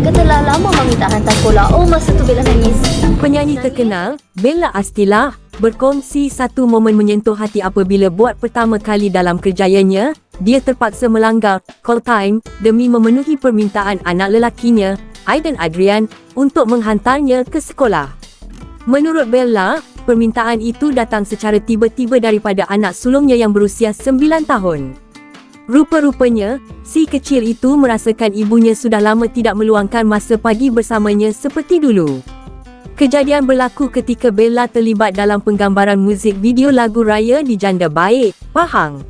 Telah lama Mami tak hantar sekolah. Oh, masa tu Bella nangis. Penyanyi terkenal, Bella Astila, berkongsi satu momen menyentuh hati apabila buat pertama kali dalam kerjayanya, dia terpaksa melanggar call time demi memenuhi permintaan anak lelakinya, Aiden Adrian, untuk menghantarnya ke sekolah. Menurut Bella, permintaan itu datang secara tiba-tiba daripada anak sulungnya yang berusia 9 tahun. Rupa-rupanya, si kecil itu merasakan ibunya sudah lama tidak meluangkan masa pagi bersamanya seperti dulu. Kejadian berlaku ketika Bella terlibat dalam penggambaran muzik video lagu raya di Janda Baik, Pahang.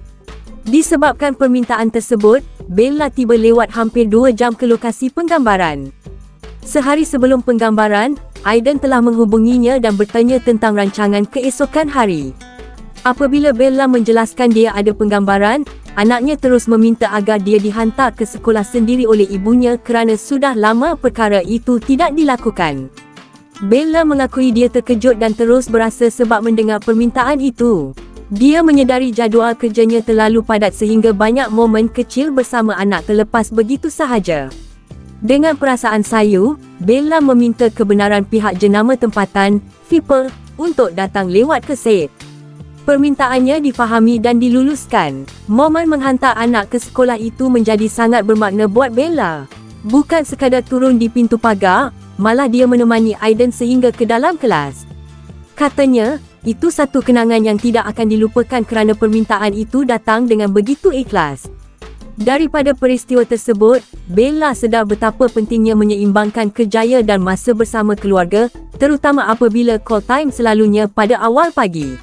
Disebabkan permintaan tersebut, Bella tiba lewat hampir 2 jam ke lokasi penggambaran. Sehari sebelum penggambaran, Aiden telah menghubunginya dan bertanya tentang rancangan keesokan hari. Apabila Bella menjelaskan dia ada penggambaran, anaknya terus meminta agar dia dihantar ke sekolah sendiri oleh ibunya kerana sudah lama perkara itu tidak dilakukan. Bella mengakui dia terkejut dan terus berasa sebab mendengar permintaan itu. Dia menyedari jadual kerjanya terlalu padat sehingga banyak momen kecil bersama anak terlepas begitu sahaja. Dengan perasaan sayu, Bella meminta kebenaran pihak jenama tempatan, People, untuk datang lewat ke set. Permintaannya difahami dan diluluskan. Momen menghantar anak ke sekolah itu menjadi sangat bermakna buat Bella. Bukan sekadar turun di pintu pagar, malah dia menemani Aiden sehingga ke dalam kelas. Katanya, itu satu kenangan yang tidak akan dilupakan kerana permintaan itu datang dengan begitu ikhlas. Daripada peristiwa tersebut, Bella sedar betapa pentingnya menyeimbangkan kerjaya dan masa bersama keluarga, terutama apabila call time selalunya pada awal pagi.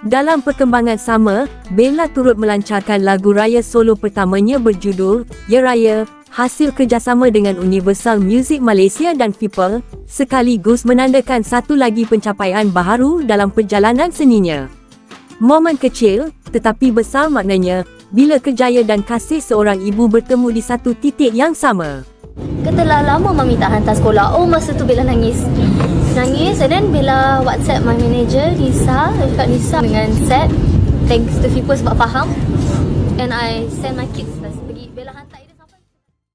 Dalam perkembangan sama, Bella turut melancarkan lagu raya solo pertamanya berjudul Ya Raya, hasil kerjasama dengan Universal Music Malaysia dan People, sekaligus menandakan satu lagi pencapaian baharu dalam perjalanan seninya. Momen kecil, tetapi besar maknanya, bila kerjaya dan kasih seorang ibu bertemu di satu titik yang sama. Telah lama Mami tak hantar sekolah. Oh, masa tu Bella nangis. And then Bella WhatsApp my manager, Nisa. Dia cakap Nisa dengan set. Thanks to people sebab faham. And I send my kids